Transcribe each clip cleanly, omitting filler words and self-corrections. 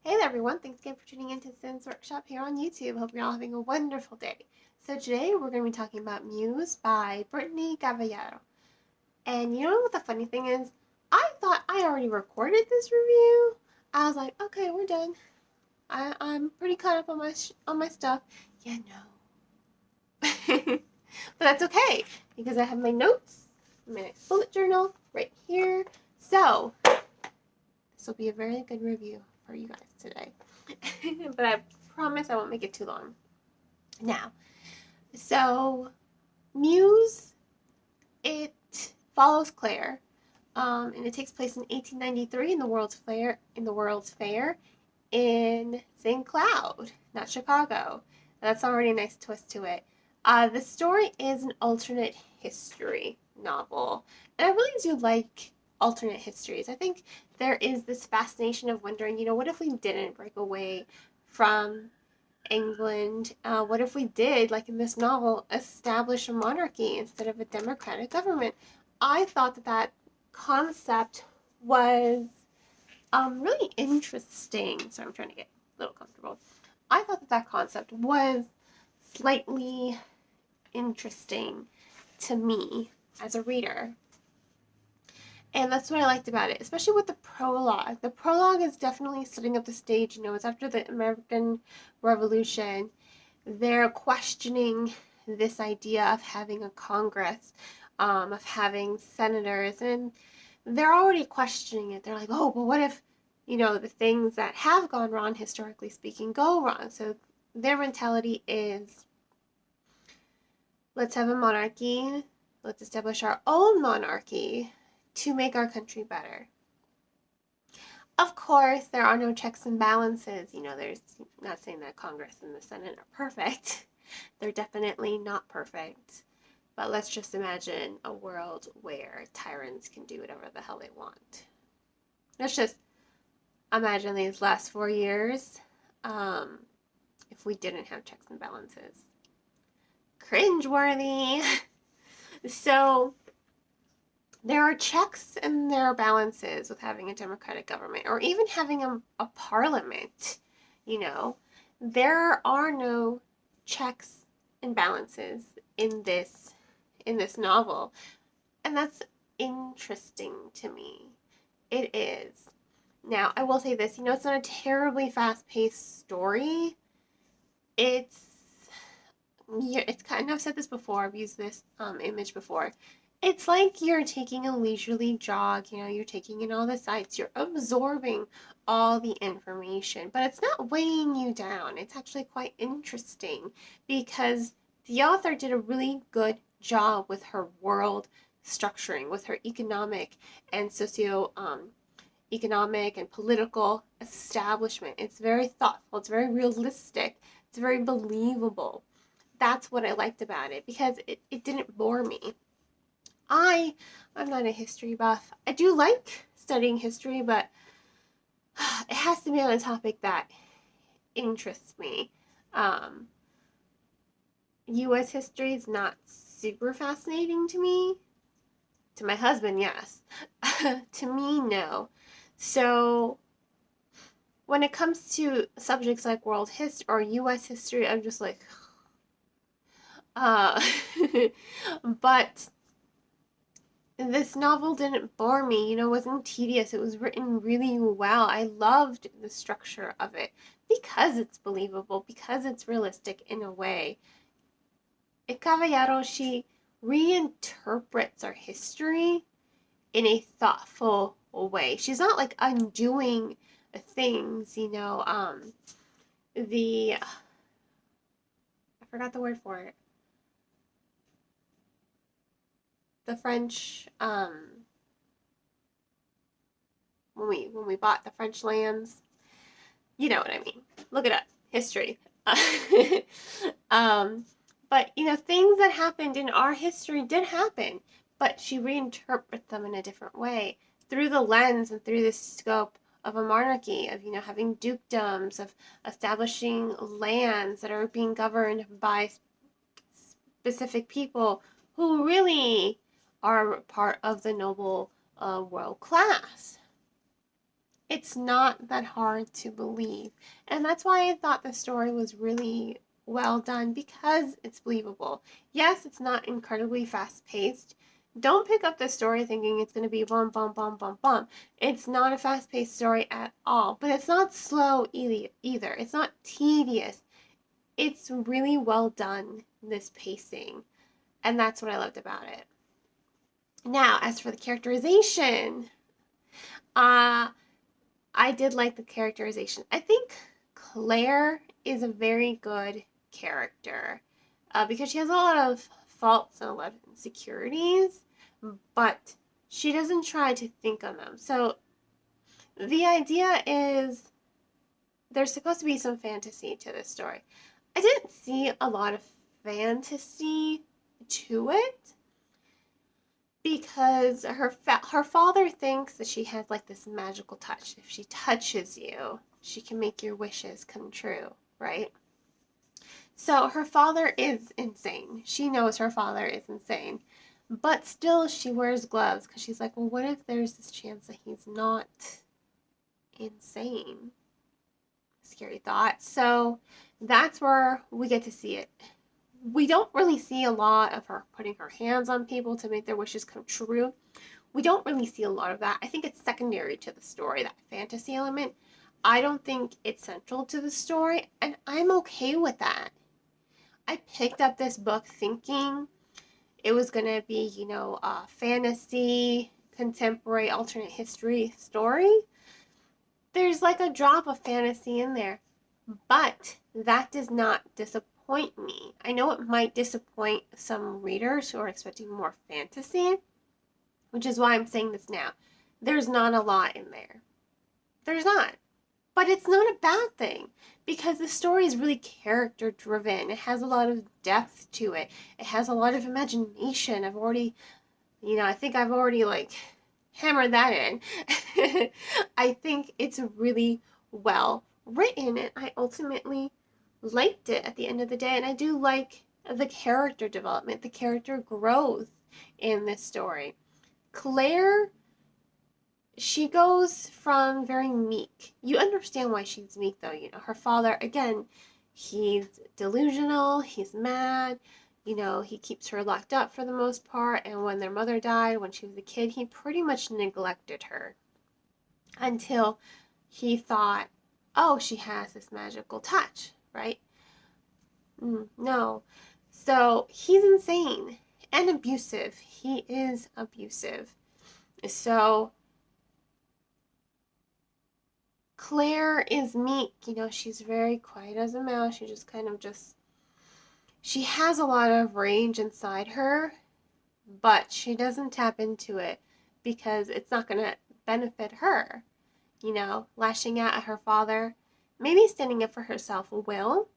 Hey there everyone, thanks again for tuning in to Sin's Workshop here on YouTube. Hope you're all having a wonderful day. So today we're going to be talking about Muse by Brittany Cavallaro. And you know what the funny thing is? I thought I already recorded this review. I was like, okay, we're done. I'm pretty caught up on my stuff. Yeah, no. But that's okay, because I have my notes, my bullet journal right here. So this will be a very good review for you guys today. But I promise I won't make it too long. Now, so Muse, it follows Claire, and it takes place in 1893 in the World's Fair in St. Cloud, not Chicago. That's already a nice twist to it. The story is an alternate history novel, and I really do like alternate histories. I think there is this fascination of wondering, what if we didn't break away from England? What if we did, like in this novel, establish a monarchy instead of a democratic government? I thought that concept was really interesting. So I'm trying to get a little comfortable. I thought that concept was slightly interesting to me as a reader. And that's what I liked about it, especially with the prologue. The prologue is definitely setting up the stage. It's after the American Revolution. They're questioning this idea of having a Congress, of having senators, and they're already questioning it. They're like, oh, but what if, the things that have gone wrong, historically speaking, go wrong? So their mentality is, let's have a monarchy, let's establish our own monarchy to make our country better. Of course, there are no checks and balances. There's not saying that Congress and the Senate are perfect. They're definitely not perfect. But let's just imagine a world where tyrants can do whatever the hell they want. Let's just imagine these last 4 years, if we didn't have checks and balances. Cringeworthy. So there are checks and there are balances with having a democratic government, or even having a parliament. There are no checks and balances in this novel, and that's interesting to me. It is. Now, I will say this, it's not a terribly fast-paced story. It's kind of, I've said this before, I've used this image before. It's like you're taking a leisurely jog, you're taking in all the sights, you're absorbing all the information, but it's not weighing you down. It's actually quite interesting because the author did a really good job with her world structuring, with her economic and economic and political establishment. It's very thoughtful, it's very realistic, it's very believable. That's what I liked about it, because it didn't bore me. I'm not a history buff. I do like studying history, but it has to be on a topic that interests me. U.S. history is not super fascinating to me. To my husband, yes. To me, no. So when it comes to subjects like world history or U.S. history, I'm just like, but this novel didn't bore me, it wasn't tedious. It was written really well. I loved the structure of it because it's believable, because it's realistic in a way. Cavallaro, she reinterprets our history in a thoughtful way. She's not like undoing things, I forgot the word for it. The French, when we bought the French lands, you know what I mean. Look it up, history. But things that happened in our history did happen, but she reinterprets them in a different way through the lens and through the scope of a monarchy, of having dukedoms, of establishing lands that are being governed by specific people who really are part of the noble world class. It's not that hard to believe. And that's why I thought the story was really well done, because it's believable. Yes, it's not incredibly fast paced. Don't pick up the story thinking it's going to be bum, bum, bum, bum, bum. It's not a fast paced story at all, but it's not slow either. It's not tedious. It's really well done, this pacing. And that's what I loved about it. Now, as for the characterization, uh, I did like the characterization. I think Claire is a very good character, because she has a lot of faults and a lot of insecurities, but she doesn't try to think on them. So the idea is there's supposed to be some fantasy to this story. I didn't see a lot of fantasy to it, because her father thinks that she has like this magical touch. If she touches you, she can make your wishes come true, right? So her father is insane. She knows her father is insane, but still she wears gloves because she's like, well, what if there's this chance that he's not insane? Scary thought. So that's where we get to see it. We don't really see a lot of her putting her hands on people to make their wishes come true. We don't really see a lot of that. I think it's secondary to the story, that fantasy element. I don't think it's central to the story, and I'm okay with that. I picked up this book thinking it was going to be, a fantasy, contemporary, alternate history story. There's like a drop of fantasy in there, but that does not disappoint me. I know it might disappoint some readers who are expecting more fantasy, which is why I'm saying this now. There's not a lot in there. There's not. But it's not a bad thing, because the story is really character driven. It has a lot of depth to it. It has a lot of imagination. I think I've already like hammered that in. I think it's really well written, and I ultimately liked it at the end of the day. And I do like the character development, the character growth in this story. Claire, she goes from very meek. You understand why she's meek, though. Her father, again, he's delusional, he's mad, he keeps her locked up for the most part. And when their mother died, when she was a kid, he pretty much neglected her until he thought, oh, she has this magical touch, right? No. So he's insane and abusive. He is abusive. So Claire is meek. She's very quiet as a mouse. She just kind of she has a lot of rage inside her, but she doesn't tap into it because it's not going to benefit her. Lashing out at her father, maybe standing up for herself will,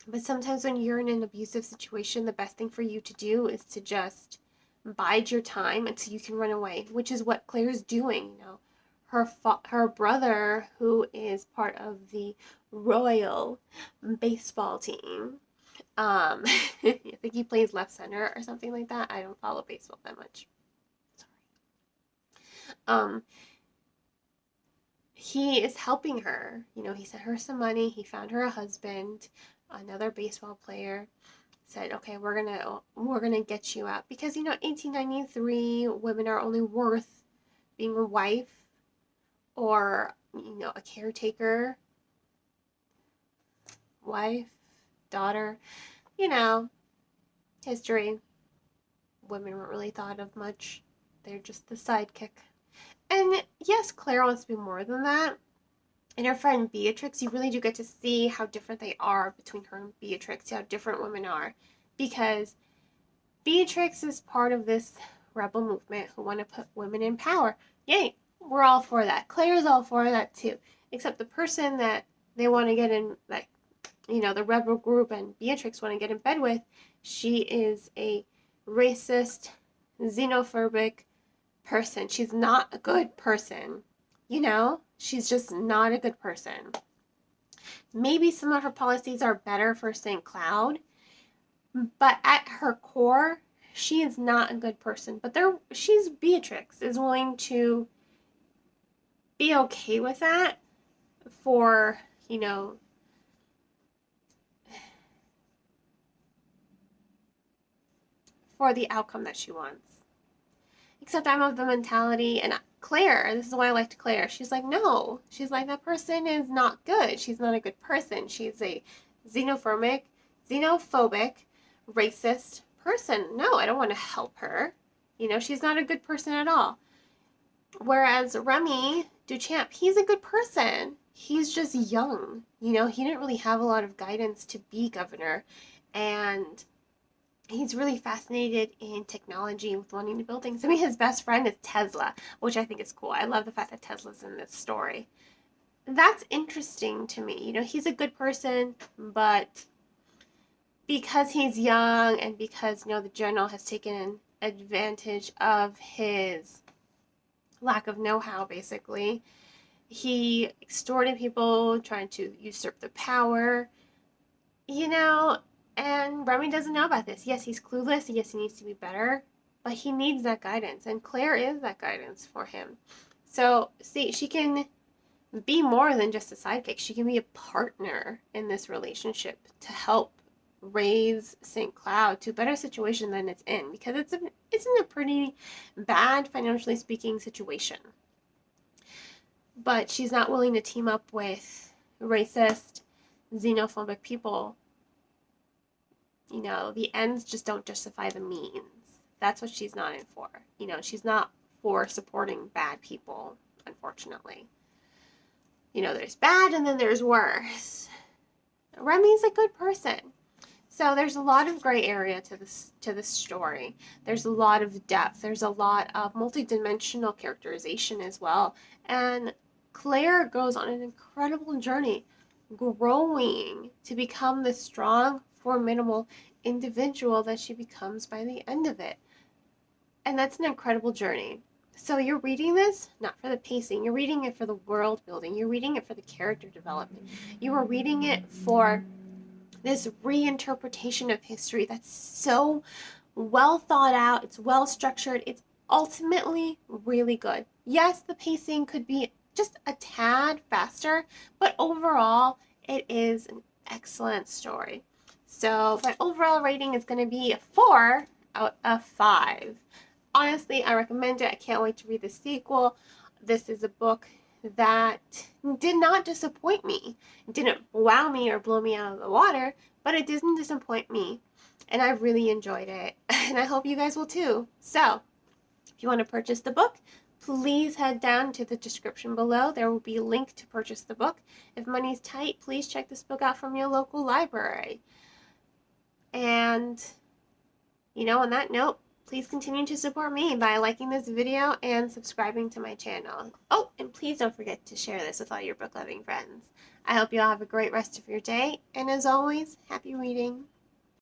but sometimes when you're in an abusive situation, the best thing for you to do is to just bide your time until you can run away, which is what Claire's doing. Her brother, who is part of the Royal baseball team, I think he plays left center or something like that. I don't follow baseball that much. Sorry. He is helping her. He sent her some money. He found her a husband, another baseball player. Said, okay, we're gonna get you out, because 1893 women are only worth being a wife or a caretaker, wife, daughter. History. Women weren't really thought of much. They're just the sidekick. And yes, Claire wants to be more than that. And her friend Beatrix, you really do get to see how different they are between her and Beatrix, how different women are. Because Beatrix is part of this rebel movement who want to put women in power. Yay, we're all for that. Claire's all for that too. Except the person that they want to get in, like, the rebel group and Beatrix want to get in bed with, she is a racist, xenophobic person. She's not a good person. She's just not a good person. Maybe some of her policies are better for St. Cloud, but at her core, she is not a good person. But she's Beatrix is willing to be okay with that for, you know, for the outcome that she wants. Except I'm of the mentality, and Claire, this is why I liked Claire, she's like, no. She's like, that person is not good. She's not a good person. She's a xenophobic, racist person. No, I don't want to help her. You know, she's not a good person at all. Whereas Remy Duchamp, he's a good person. He's just young. You know, he didn't really have a lot of guidance to be governor. And he's really fascinated in technology with wanting to build things. I mean, his best friend is Tesla, which I think is cool. I love the fact that Tesla's in this story. That's interesting to me. You know, he's a good person, but because he's young and because, you know, the general has taken advantage of his lack of know-how, basically, he extorted people, trying to usurp the power, you know, and Remy doesn't know about this. Yes, he's clueless. Yes, he needs to be better, but he needs that guidance, and Claire is that guidance for him. So, see, she can be more than just a sidekick. She can be a partner in this relationship to help raise St. Cloud to a better situation than it's in, because it's in a pretty bad, financially speaking, situation. But she's not willing to team up with racist, xenophobic people. You know, the ends just don't justify the means. That's what she's not in for. You know, she's not for supporting bad people, unfortunately. You know, there's bad and then there's worse. Remy's a good person. So there's a lot of gray area to this story. There's a lot of depth. There's a lot of multidimensional characterization as well. And Claire goes on an incredible journey, growing to become the strong, formidable individual that she becomes by the end of it. And that's an incredible journey. So you're reading this not for the pacing. You're reading it for the world building. You're reading it for the character development. You are reading it for this reinterpretation of history that's so well thought out. It's well structured. It's ultimately really good. Yes, the pacing could be just a tad faster, but overall, it is an excellent story. So my overall rating is going to be a 4 out of 5. Honestly, I recommend it. I can't wait to read the sequel. This is a book that did not disappoint me. It didn't wow me or blow me out of the water, but it didn't disappoint me. And I really enjoyed it. And I hope you guys will too. So, if you want to purchase the book, please head down to the description below. There will be a link to purchase the book. If money's tight, please check this book out from your local library. And, you know, on that note, please continue to support me by liking this video and subscribing to my channel. Oh, and please don't forget to share this with all your book-loving friends. I hope you all have a great rest of your day, and as always, happy reading.